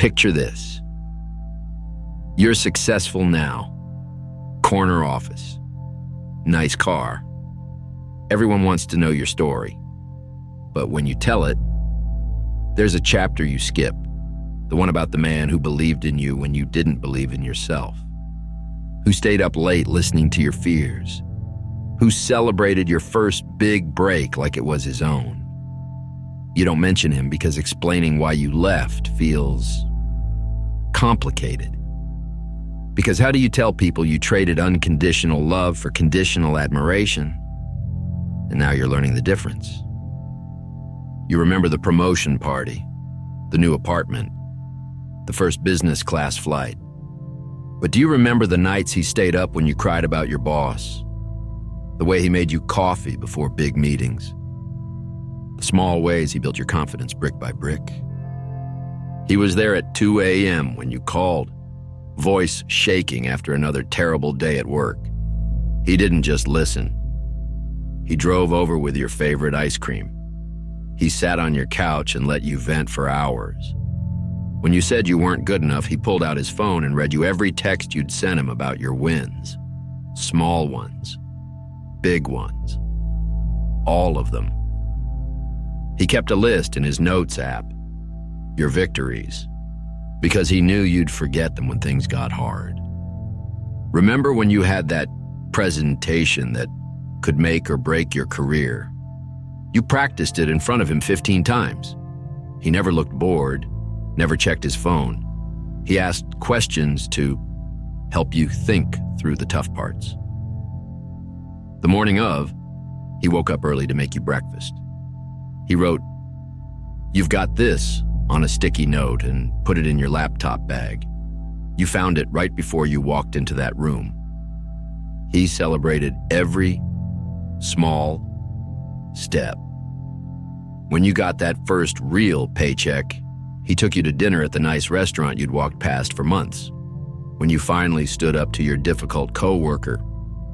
Picture this. You're successful now. Corner office. Nice car. Everyone wants to know your story. But when you tell it, there's a chapter you skip. The one about the man who believed in you when you didn't believe in yourself. Who stayed up late listening to your fears. Who celebrated your first big break like it was his own. You don't mention him because explaining why you left feels complicated. Because how do you tell people you traded unconditional love for conditional admiration, and now you're learning the difference? You remember the promotion party, the new apartment, the first business class flight. But do you remember the nights he stayed up when you cried about your boss? The way he made you coffee before big meetings? The small ways he built your confidence brick by brick? He was there at 2 a.m. when you called, voice shaking after another terrible day at work. He didn't just listen. He drove over with your favorite ice cream. He sat on your couch and let you vent for hours. When you said you weren't good enough, he pulled out his phone and read you every text you'd sent him about your wins. Small ones, big ones, all of them. He kept a list in his notes app, your victories, because he knew you'd forget them when things got hard. Remember when you had that presentation that could make or break your career? You practiced it in front of him 15 times. He never looked bored, never checked his phone. He asked questions to help you think through the tough parts. The morning of, he woke up early to make you breakfast. He wrote, "You've got this," on a sticky note and put it in your laptop bag. You found it right before you walked into that room. He celebrated every small step. When you got that first real paycheck, he took you to dinner at the nice restaurant you'd walked past for months. When you finally stood up to your difficult coworker,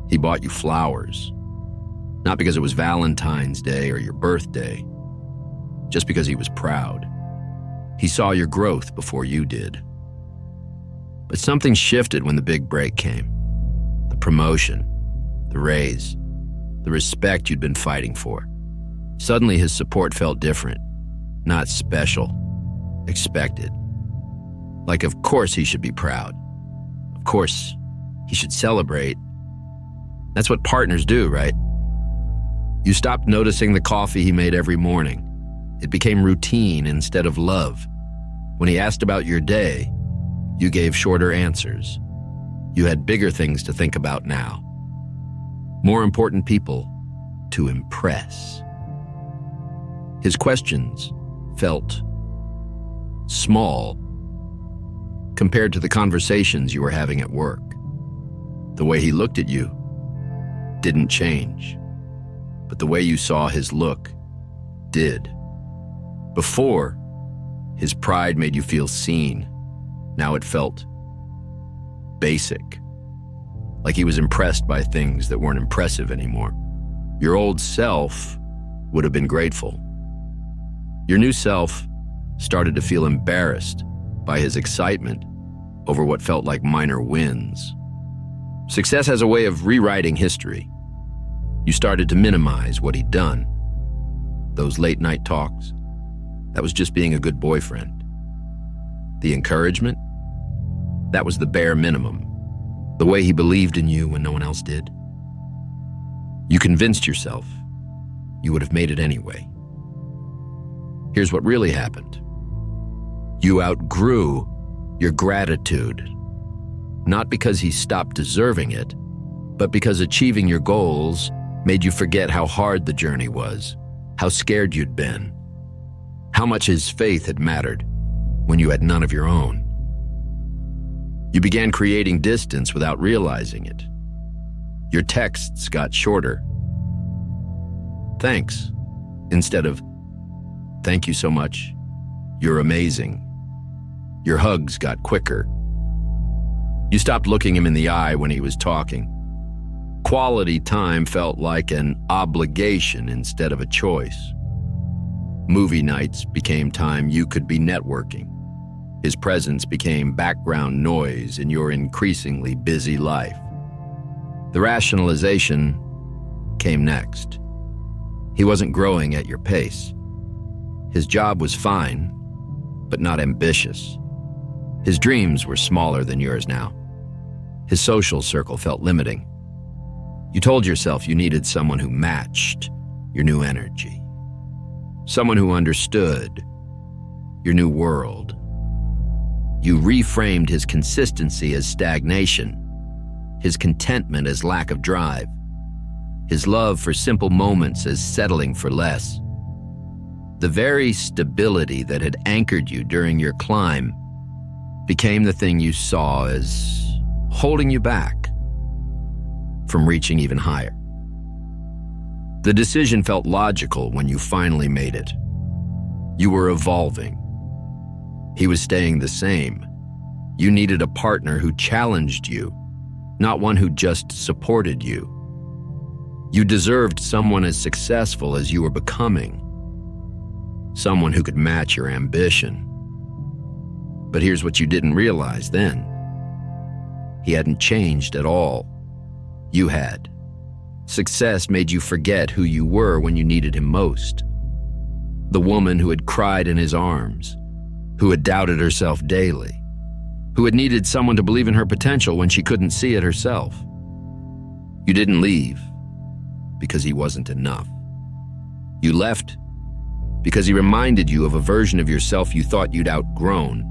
he bought you flowers. Not because it was Valentine's Day or your birthday, just because he was proud. He saw your growth before you did. But something shifted when the big break came. The promotion, the raise, the respect you'd been fighting for. Suddenly his support felt different, not special, expected. Like of course he should be proud. Of course he should celebrate. That's what partners do, right? You stopped noticing the coffee he made every morning. It became routine instead of love. When he asked about your day, you gave shorter answers. You had bigger things to think about now. More important people to impress. His questions felt small compared to the conversations you were having at work. The way he looked at you didn't change, but the way you saw his look did. Before, his pride made you feel seen. Now it felt basic, like he was impressed by things that weren't impressive anymore. Your old self would have been grateful. Your new self started to feel embarrassed by his excitement over what felt like minor wins. Success has a way of rewriting history. You started to minimize what he'd done. Those late night talks, that was just being a good boyfriend. The encouragement, that was the bare minimum. The way he believed in you when no one else did. You convinced yourself you would have made it anyway. Here's what really happened. You outgrew your gratitude, not because he stopped deserving it, but because achieving your goals made you forget how hard the journey was, how scared you'd been, how much his faith had mattered when you had none of your own. You began creating distance without realizing it. Your texts got shorter. Thanks, instead of, thank you so much, you're amazing. Your hugs got quicker. You stopped looking him in the eye when he was talking. Quality time felt like an obligation instead of a choice. Movie nights became time you could be networking. His presence became background noise in your increasingly busy life. The rationalization came next. He wasn't growing at your pace. His job was fine, but not ambitious. His dreams were smaller than yours now. His social circle felt limiting. You told yourself you needed someone who matched your new energy, someone who understood your new world. You reframed his consistency as stagnation, his contentment as lack of drive, his love for simple moments as settling for less. The very stability that had anchored you during your climb became the thing you saw as holding you back from reaching even higher. The decision felt logical when you finally made it. You were evolving. He was staying the same. You needed a partner who challenged you, not one who just supported you. You deserved someone as successful as you were becoming, someone who could match your ambition. But here's what you didn't realize then. He hadn't changed at all. You had. Success made you forget who you were when you needed him most. The woman who had cried in his arms, who had doubted herself daily, who had needed someone to believe in her potential when she couldn't see it herself. You didn't leave because he wasn't enough. You left because he reminded you of a version of yourself you thought you'd outgrown.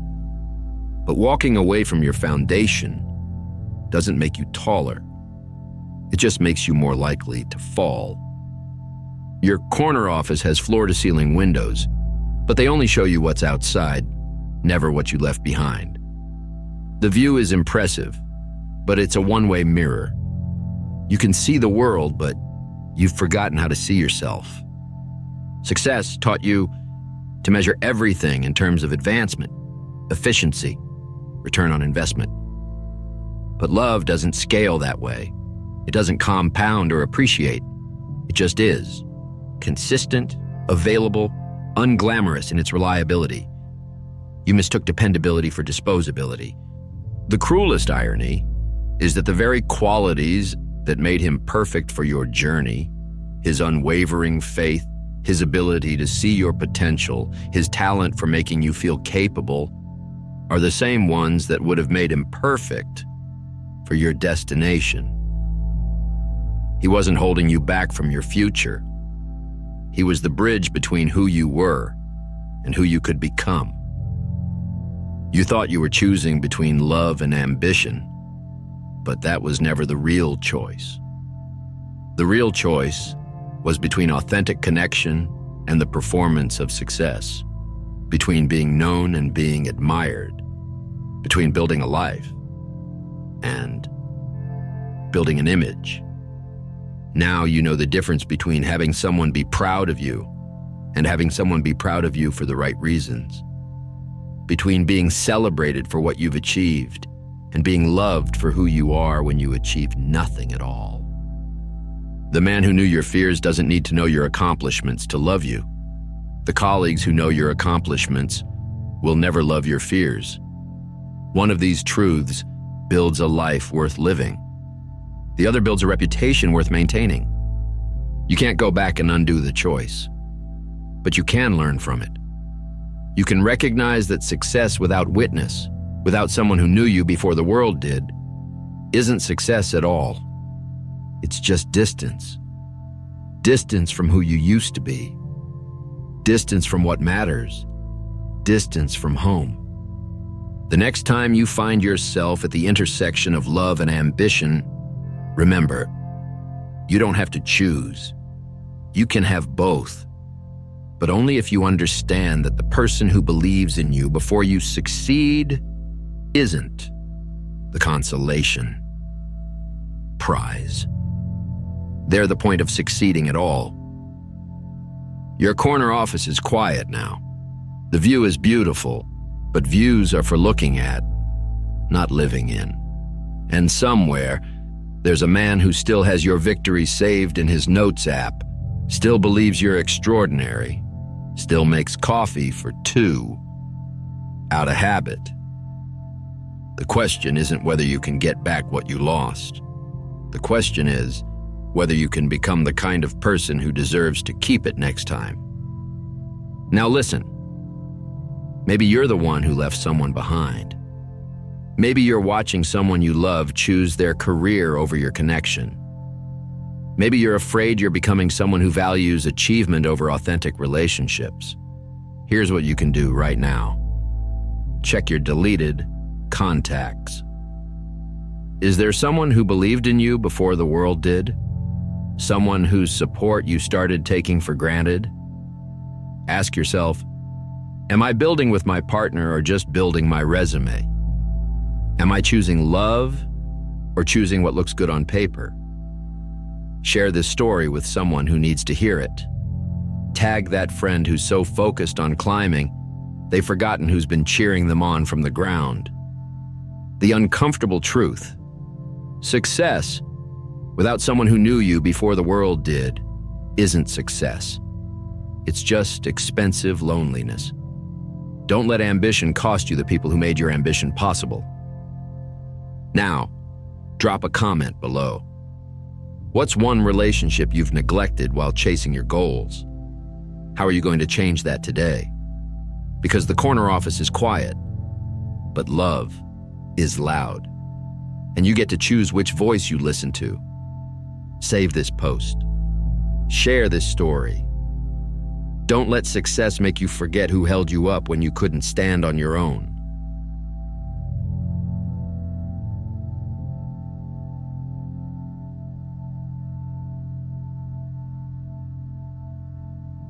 But walking away from your foundation doesn't make you taller. It just makes you more likely to fall. Your corner office has floor-to-ceiling windows, but they only show you what's outside, never what you left behind. The view is impressive, but it's a one-way mirror. You can see the world, but you've forgotten how to see yourself. Success taught you to measure everything in terms of advancement, efficiency, return on investment. But love doesn't scale that way. It doesn't compound or appreciate. It just is. Consistent, available, unglamorous in its reliability. You mistook dependability for disposability. The cruelest irony is that the very qualities that made him perfect for your journey, his unwavering faith, his ability to see your potential, his talent for making you feel capable, are the same ones that would have made him perfect for your destination. He wasn't holding you back from your future. He was the bridge between who you were and who you could become. You thought you were choosing between love and ambition, but that was never the real choice. The real choice was between authentic connection and the performance of success, between being known and being admired, between building a life and building an image. Now you know the difference between having someone be proud of you and having someone be proud of you for the right reasons, between being celebrated for what you've achieved and being loved for who you are when you achieve nothing at all. The man who knew your fears doesn't need to know your accomplishments to love you. The colleagues who know your accomplishments will never love your fears. One of these truths builds a life worth living. The other builds a reputation worth maintaining. You can't go back and undo the choice, but you can learn from it. You can recognize that success without witness, without someone who knew you before the world did, isn't success at all. It's just distance. Distance from who you used to be. Distance from what matters. Distance from home. The next time you find yourself at the intersection of love and ambition, remember, you don't have to choose. You can have both, but only if you understand that the person who believes in you before you succeed isn't the consolation prize. They're the point of succeeding at all. Your corner office is quiet now. The view is beautiful, but views are for looking at, not living in. And somewhere, there's a man who still has your victory saved in his notes app, still believes you're extraordinary, still makes coffee for two, out of habit. The question isn't whether you can get back what you lost. The question is whether you can become the kind of person who deserves to keep it next time. Now listen, maybe you're the one who left someone behind. Maybe you're watching someone you love choose their career over your connection. Maybe you're afraid you're becoming someone who values achievement over authentic relationships. Here's what you can do right now. Check your deleted contacts. Is there someone who believed in you before the world did? Someone whose support you started taking for granted? Ask yourself, am I building with my partner or just building my resume? Am I choosing love or choosing what looks good on paper? Share this story with someone who needs to hear it. Tag that friend who's so focused on climbing, they've forgotten who's been cheering them on from the ground. The uncomfortable truth. Success, without someone who knew you before the world did, isn't success. It's just expensive loneliness. Don't let ambition cost you the people who made your ambition possible. Now, drop a comment below. What's one relationship you've neglected while chasing your goals? How are you going to change that today? Because the corner office is quiet, but love is loud. And you get to choose which voice you listen to. Save this post. Share this story. Don't let success make you forget who held you up when you couldn't stand on your own.